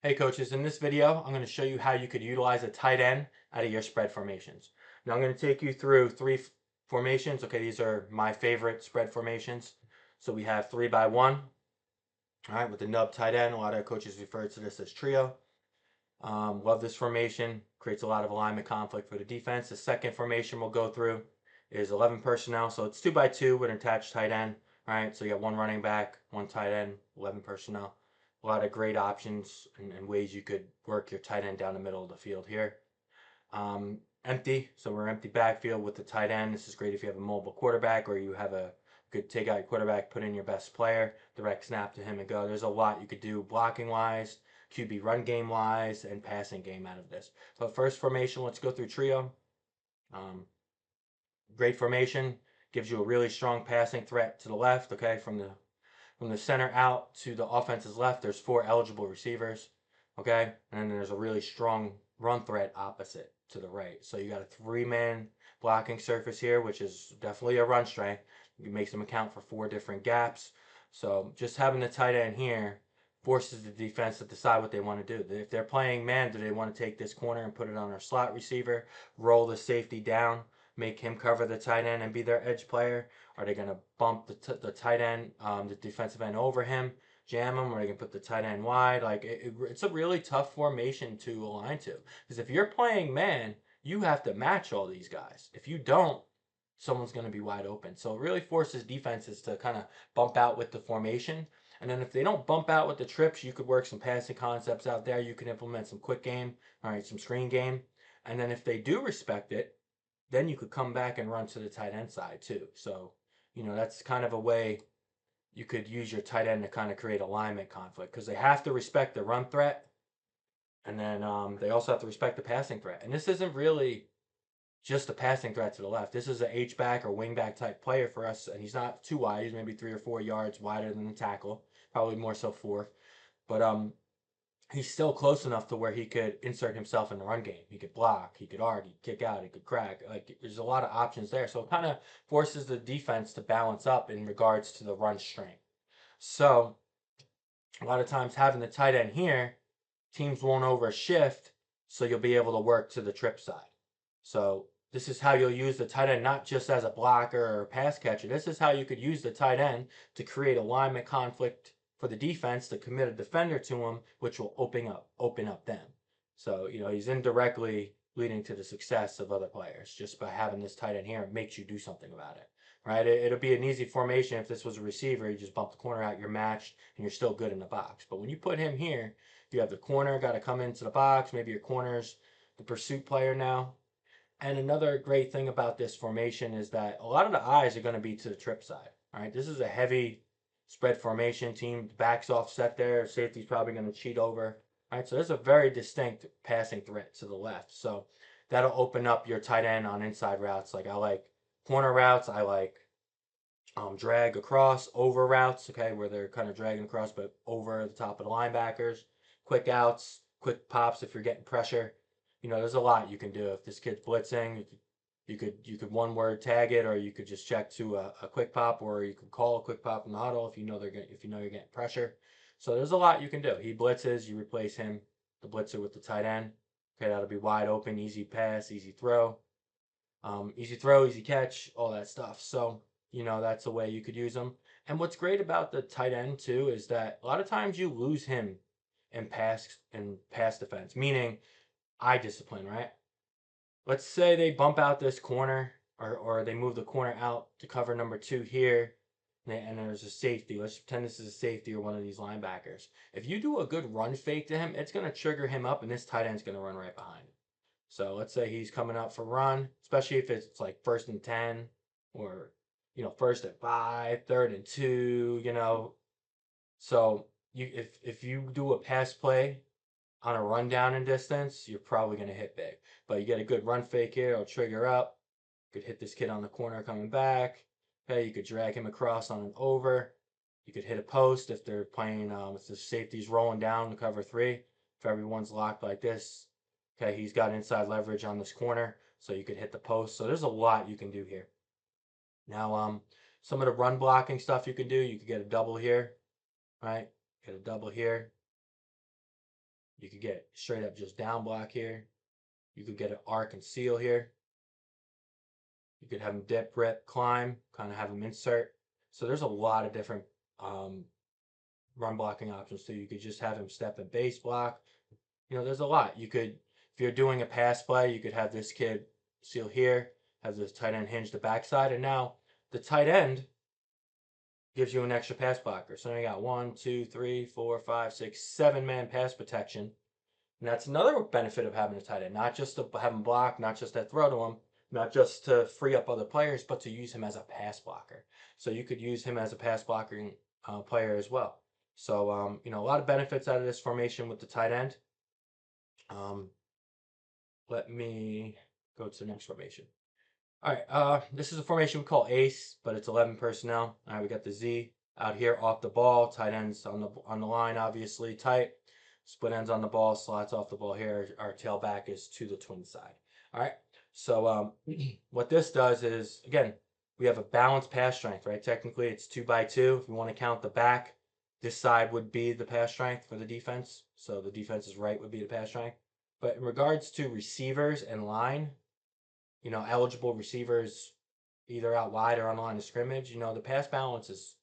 Hey coaches, in this video, I'm going to show you how you could utilize a tight end out of your spread formations. Now I'm going to take you through three formations. Okay, these are my favorite spread formations. So we have 3-by-1, all right, with the nub tight end. A lot of coaches refer to this as trio. Love this formation, creates a lot of alignment conflict for the defense. The second formation we'll go through is 11 personnel. So it's 2-by-2 with an attached tight end, all right? So you got one running back, one tight end, 11 personnel. A lot of great options and ways you could work your tight end down the middle of the field here. Empty, so we're empty backfield with the tight end. This is great if you have a mobile quarterback or you have a good take out your quarterback, put in your best player, direct snap to him and go. There's a lot you could do blocking wise, QB run game wise, and passing game out of this. So first formation, let's go through trio. Um, Great formation, gives you a really strong passing threat to the left. Okay, from the center out to the offense's left, there's 4 eligible receivers. Okay, and then there's a really strong run threat opposite to the right. So you got a 3-man blocking surface here, which is definitely a run strength. It makes them account for 4 different gaps. So just having the tight end here forces the defense to decide what they want to do. If they're playing man, do they want to take this corner and put it on their slot receiver, roll the safety down, make him cover the tight end and be their edge player? Are they going to bump the tight end, the defensive end over him, jam him? Or are they going to put the tight end wide? Like it's a really tough formation to align to. Because if you're playing man, you have to match all these guys. If you don't, someone's going to be wide open. So it really forces defenses to kind of bump out with the formation. And then if they don't bump out with the trips, you could work some passing concepts out there. You can implement some quick game, all right, some screen game. And then if they do respect it, then you could come back and run to the tight end side too. So, that's kind of a way you could use your tight end to kind of create alignment conflict because they have to respect the run threat, and then they also have to respect the passing threat. And this isn't really just a passing threat to the left. This is an H-back or wingback type player for us, and he's not too wide. He's maybe 3 or 4 yards wider than the tackle, probably more so 4. But he's still close enough to where he could insert himself in the run game. He could block, he could argue, kick out, he could crack. Like there's a lot of options there. So it kind of forces the defense to balance up in regards to the run strength. So a lot of times having the tight end here, teams won't overshift, so you'll be able to work to the trip side. So this is how you'll use the tight end not just as a blocker or a pass catcher. This is how you could use the tight end to create alignment conflict for the defense to commit a defender to him, which will open up them. So he's indirectly leading to the success of other players just by having this tight end here. It makes you do something about it, right? It'll be an easy formation if this was a receiver. You just bump the corner out, you're matched, and you're still good in the box. But when you put him here, you have the corner got to come into the box. Maybe your corner's the pursuit player now. And another great thing about this formation is that a lot of the eyes are going to be to the trip side. All right, this is a heavy spread formation. Team backs off set there. Safety's probably going to cheat over. All right, so there's a very distinct passing threat to the left. So that'll open up your tight end on inside routes. Like I like corner routes. I like drag across over routes. Okay, where they're kind of dragging across, but over the top of the linebackers. Quick outs, quick pops if you're getting pressure. There's a lot you can do. If this kid's blitzing, you could one word tag it, or you could just check to a quick pop, or you could call a quick pop in the huddle if you know you're getting pressure. So there's a lot you can do. He blitzes, you replace him, the blitzer with the tight end. Okay, that'll be wide open, easy pass, easy throw, easy catch, all that stuff. So that's a way you could use them. And what's great about the tight end too is that a lot of times you lose him in pass defense, meaning eye discipline, right? Let's say they bump out this corner or they move the corner out to cover number 2 here, and there's a safety. Let's pretend this is a safety or one of these linebackers. If you do a good run fake to him, it's going to trigger him up, and this tight end's going to run right behind him. So let's say he's coming up for run, especially if it's like 1st and 10 or, 1st and 5, 3rd and 2. So if you do a pass play on a rundown in distance, you're probably going to hit big. But you get a good run fake here, it'll trigger up. You could hit this kid on the corner coming back. Okay, you could drag him across on an over. You could hit a post if they're playing, if the safety's rolling down to cover 3. If everyone's locked like this, okay, he's got inside leverage on this corner, so you could hit the post. So there's a lot you can do here. Now, some of the run blocking stuff you can do, you could get a double here, right? Get a double here. You could get straight up just down block here. You could get an arc and seal here. You could have him dip, rip, climb, kind of have him insert. So there's a lot of different run blocking options too. You could just have him step and base block. You know, there's a lot. You could, if you're doing a pass play, you could have this kid seal here, have this tight end hinge the backside, and now the tight end gives you an extra pass blocker. So now you got 1, 2, 3, 4, 5, 6, 7-man pass protection. And that's another benefit of having a tight end, not just to have him block, not just to throw to him, not just to free up other players, but to use him as a pass blocker. So you could use him as a pass blocking player as well. So, you know, a lot of benefits out of this formation with the tight end. Let me go to the next formation. All right, this is a formation we call ace, but it's 11 personnel. All right, we got the Z out here off the ball, tight ends on the line, obviously tight. Split ends on the ball, slots off the ball here. Our tailback is to the twin side. All right, so what this does is, again, we have a balanced pass strength, right? Technically, it's 2 by 2. If you want to count the back, this side would be the pass strength for the defense. So the defense's right would be the pass strength. But in regards to receivers and line, you know, eligible receivers either out wide or on the line of scrimmage, you know, the pass balance is,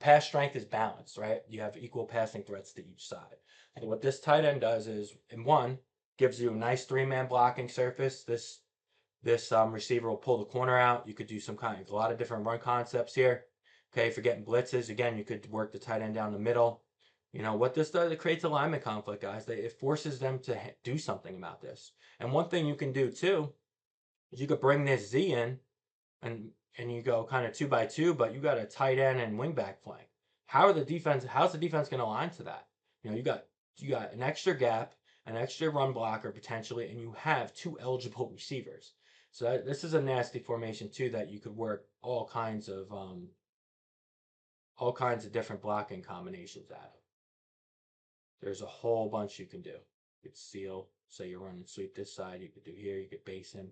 pass strength is balanced, right? You have equal passing threats to each side. And what this tight end does is, in one, gives you a nice 3-man blocking surface. This receiver will pull the corner out. You could do a lot of different run concepts here. Okay, if you're getting blitzes, again, you could work the tight end down the middle. You know, what this does, it creates alignment conflict, guys. It forces them to do something about this. And one thing you can do, too, is you could bring this Z in, and you go kind of 2 by 2, but you got a tight end and wingback flank. How's the defense going to align to that? You know, you got an extra gap, an extra run blocker potentially, and you have 2 eligible receivers. So this is a nasty formation too that you could work all kinds of different blocking combinations out of. There's a whole bunch you can do. You could seal, say you're running sweep this side, you could do here, you could base him.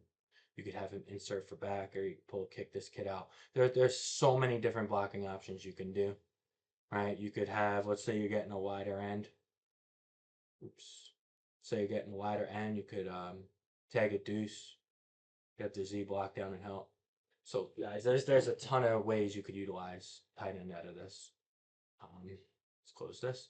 You could have him insert for back, or you could pull kick this kid out. There's so many different blocking options you can do, right? You could have, let's say you're getting a wider end. Oops. Say you're getting a wider end, you could tag a deuce, get the Z block down and help. So guys, there's a ton of ways you could utilize tight end out of this. Let's close this.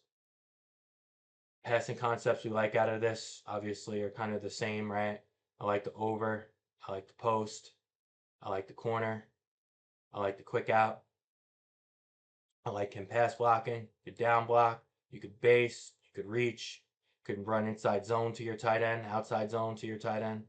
Passing concepts we like out of this obviously are kind of the same, right? I like the over, I like the post, I like the corner, I like the quick out. I like him pass blocking. You could down block, you could base, you could reach, you could run inside zone to your tight end, outside zone to your tight end.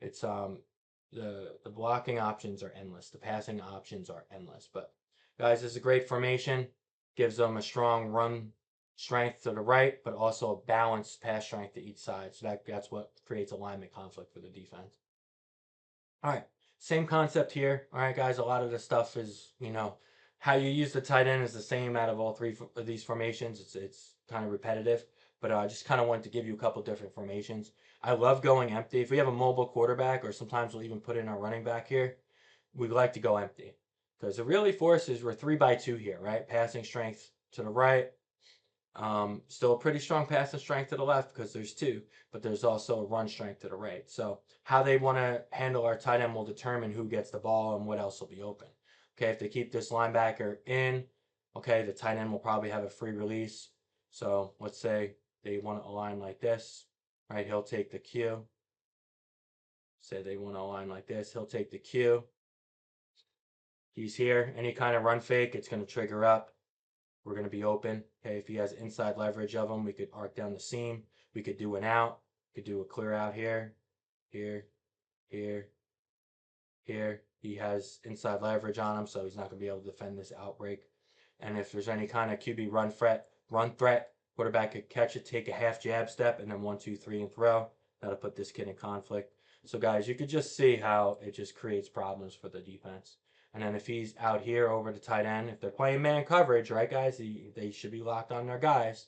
It's the blocking options are endless. The passing options are endless. But guys, this is a great formation. Gives them a strong run strength to the right, but also a balanced pass strength to each side. So that's what creates alignment conflict for the defense. All right, same concept here. All right, guys, a lot of the stuff is, you know, how you use the tight end is the same out of all 3 of these formations. It's kind of repetitive, but I just kind of wanted to give you a couple different formations. I love going empty. If we have a mobile quarterback, or sometimes we'll even put in our running back here, we like to go empty because it really forces, we're 3 by 2 here, right? Passing strength to the right. Still a pretty strong passing strength to the left because there's 2, but there's also a run strength to the right. So how they want to handle our tight end will determine who gets the ball and what else will be open. Okay, if they keep this linebacker in, okay, the tight end will probably have a free release. So let's say they want to align like this, right? He'll take the Q. Say they want to align like this, he'll take the Q. He's here. Any kind of run fake, it's going to trigger up. We're going to be open. Okay, if he has inside leverage of him, we could arc down the seam. We could do an out. We could do a clear out here, here, here, here. He has inside leverage on him, so he's not going to be able to defend this outbreak. And if there's any kind of QB run threat, quarterback could catch it, take a half jab step, and then 1, 2, 3 and throw. That'll put this kid in conflict. So guys, you could just see how it just creates problems for the defense. And then if he's out here over the tight end, if they're playing man coverage, right, guys, they should be locked on their guys.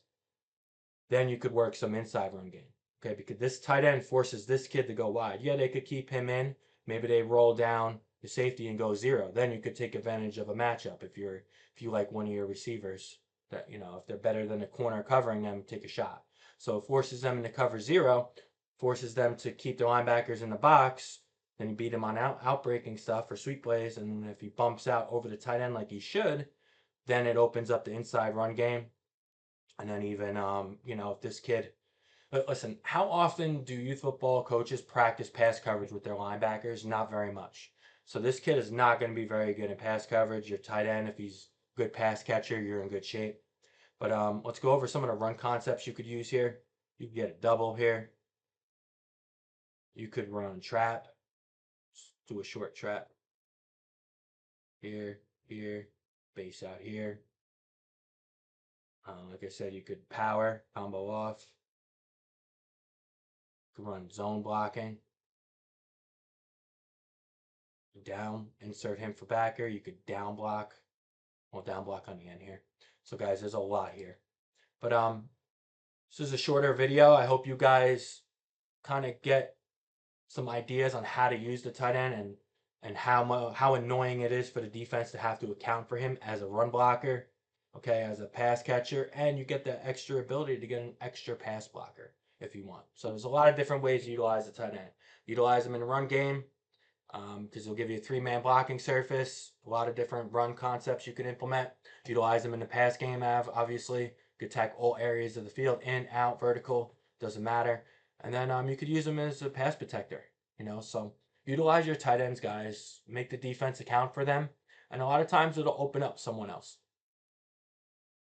Then you could work some inside run game. Okay, because this tight end forces this kid to go wide. Yeah, they could keep him in. Maybe they roll down the safety and go 0. Then you could take advantage of a matchup if you like one of your receivers that, you know, if they're better than a corner covering them, take a shot. So it forces them into cover zero, forces them to keep their linebackers in the box. Then you beat him on outbreaking stuff or sweep plays, and if he bumps out over the tight end like he should, then it opens up the inside run game. And then even if this kid, but listen, how often do youth football coaches practice pass coverage with their linebackers? Not very much. So this kid is not going to be very good in pass coverage. Your tight end, if he's a good pass catcher, you're in good shape. But let's go over some of the run concepts you could use here. You could get a double here. You could run trap. Do a short trap. Here, here, base out here. Like I said, you could power, combo off. You could run zone blocking. Down, insert him for backer. You could down block. Well, down block on the end here. So guys, there's a lot here. But this is a shorter video. I hope you guys kind of get some ideas on how to use the tight end and how annoying it is for the defense to have to account for him as a run blocker, okay, as a pass catcher, and you get the extra ability to get an extra pass blocker if you want. So there's a lot of different ways to utilize the tight end. Utilize them in the run game because they'll give you a three-man blocking surface, a lot of different run concepts you can implement. Utilize them in the pass game, obviously. You could attack all areas of the field, in, out, vertical, doesn't matter. And then you could use them as a pass protector, so utilize your tight ends, guys. Make the defense account for them. And a lot of times it'll open up someone else.